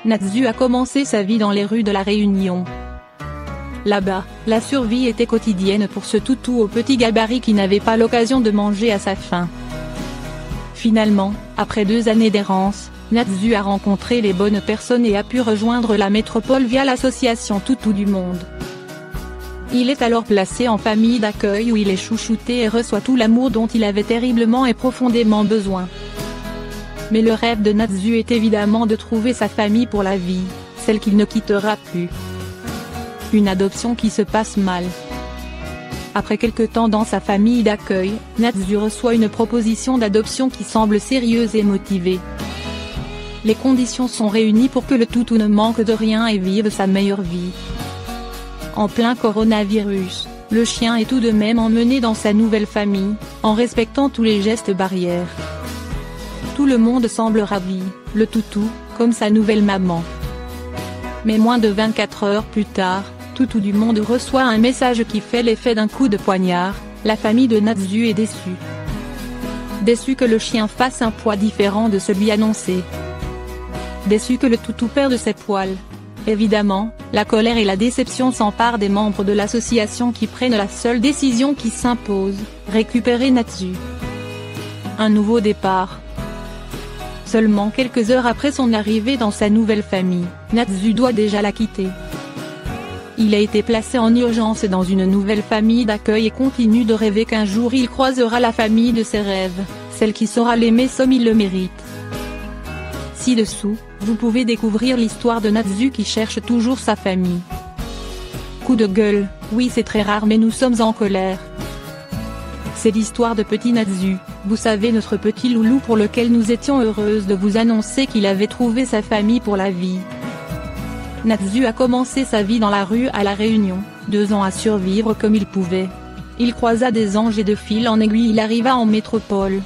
Natsu a commencé sa vie dans les rues de La Réunion. Là-bas, la survie était quotidienne pour ce toutou au petit gabarit qui n'avait pas l'occasion de manger à sa faim. Finalement, après 2 années d'errance, Natsu a rencontré les bonnes personnes et a pu rejoindre la métropole via l'association Toutou du Monde. Il est alors placé en famille d'accueil où il est chouchouté et reçoit tout l'amour dont il avait terriblement et profondément besoin. Mais le rêve de Natsu est évidemment de trouver sa famille pour la vie, celle qu'il ne quittera plus. Une adoption qui se passe mal. Après quelque temps dans sa famille d'accueil, Natsu reçoit une proposition d'adoption qui semble sérieuse et motivée. Les conditions sont réunies pour que le toutou ne manque de rien et vive sa meilleure vie. En plein coronavirus, le chien est tout de même emmené dans sa nouvelle famille, en respectant tous les gestes barrières. Tout le monde semble ravi, le toutou, comme sa nouvelle maman. Mais moins de 24 heures plus tard, Toutou du Monde reçoit un message qui fait l'effet d'un coup de poignard, la famille de Natsu est déçue. Déçue que le chien fasse un poids différent de celui annoncé. Déçue que le toutou perde ses poils. Évidemment, la colère et la déception s'emparent des membres de l'association qui prennent la seule décision qui s'impose, récupérer Natsu. Un nouveau départ. Seulement quelques heures après son arrivée dans sa nouvelle famille, Natsu doit déjà la quitter. Il a été placé en urgence dans une nouvelle famille d'accueil et continue de rêver qu'un jour il croisera la famille de ses rêves, celle qui saura l'aimer comme il le mérite. Ci-dessous, vous pouvez découvrir l'histoire de Natsu qui cherche toujours sa famille. Coup de gueule, oui c'est très rare mais nous sommes en colère. C'est l'histoire de petit Natsu, vous savez notre petit loulou pour lequel nous étions heureuses de vous annoncer qu'il avait trouvé sa famille pour la vie. Natsu a commencé sa vie dans la rue à La Réunion, 2 ans à survivre comme il pouvait. Il croisa des anges et de fil en aiguille il arriva en métropole.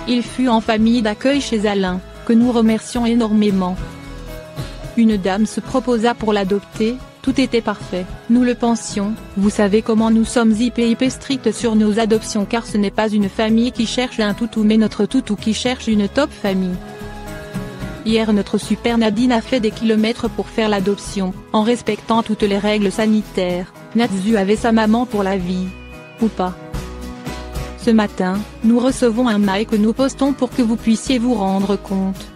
Il fut en famille d'accueil chez Alain, que nous remercions énormément. Une dame se proposa pour l'adopter, tout était parfait, nous le pensions, vous savez comment nous sommes hyper stricts sur nos adoptions car ce n'est pas une famille qui cherche un toutou mais notre toutou qui cherche une top famille. Hier notre super Nadine a fait des kilomètres pour faire l'adoption, en respectant toutes les règles sanitaires. Natsu avait sa maman pour la vie. Ou pas. Ce matin, nous recevons un mail que nous postons pour que vous puissiez vous rendre compte.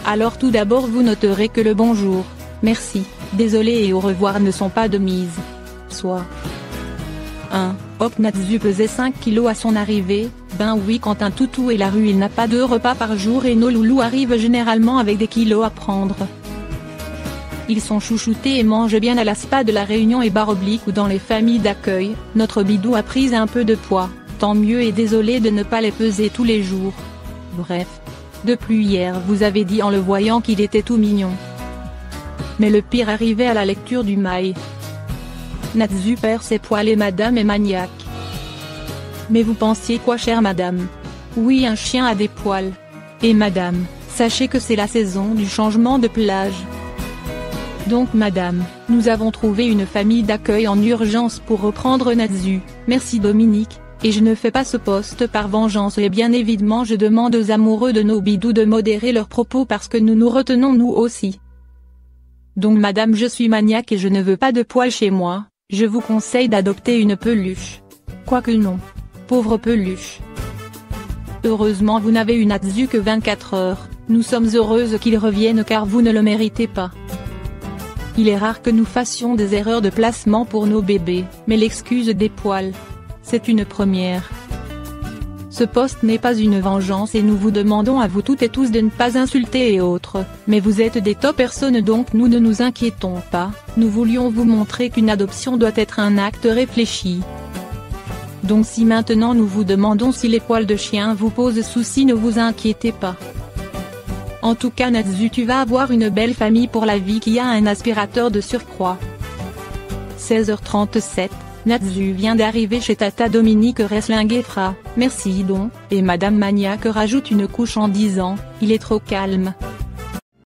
Alors tout d'abord vous noterez que le bonjour, merci, désolé et au revoir ne sont pas de mise. Soit 1. Hop Natsu pesait 5 kilos à son arrivée, ben oui quand un toutou est la rue il n'a pas 2 repas par jour et nos loulous arrivent généralement avec des kilos à prendre. Ils sont chouchoutés et mangent bien à la spa de La Réunion et / ou dans les familles d'accueil, notre bidou a pris un peu de poids, tant mieux et désolé de ne pas les peser tous les jours. Bref. Depuis hier vous avez dit en le voyant qu'il était tout mignon. Mais le pire arrivait à la lecture du mail. Natsu perd ses poils et madame est maniaque. Mais vous pensiez quoi chère madame? Oui un chien a des poils. Et madame, sachez que c'est la saison du changement de plage. Donc madame, nous avons trouvé une famille d'accueil en urgence pour reprendre Natsu, merci Dominique, et je ne fais pas ce post par vengeance et bien évidemment je demande aux amoureux de nos bidous de modérer leurs propos parce que nous nous retenons nous aussi. Donc madame je suis maniaque et je ne veux pas de poils chez moi, je vous conseille d'adopter une peluche. Quoique non. Pauvre peluche. Heureusement vous n'avez eu Natsu que 24 heures, nous sommes heureuses qu'il revienne car vous ne le méritez pas. Il est rare que nous fassions des erreurs de placement pour nos bébés, mais l'excuse des poils. C'est une première. Ce post n'est pas une vengeance et nous vous demandons à vous toutes et tous de ne pas insulter et autres, mais vous êtes des top personnes donc nous ne nous inquiétons pas, nous voulions vous montrer qu'une adoption doit être un acte réfléchi. Donc si maintenant nous vous demandons si les poils de chien vous posent souci ne vous inquiétez pas. En tout cas Natsu tu vas avoir une belle famille pour la vie qui a un aspirateur de surcroît. 16h37. Natsu vient d'arriver chez Tata Dominique Reslinguefra, merci donc, et Madame Maniaque rajoute une couche en disant, il est trop calme.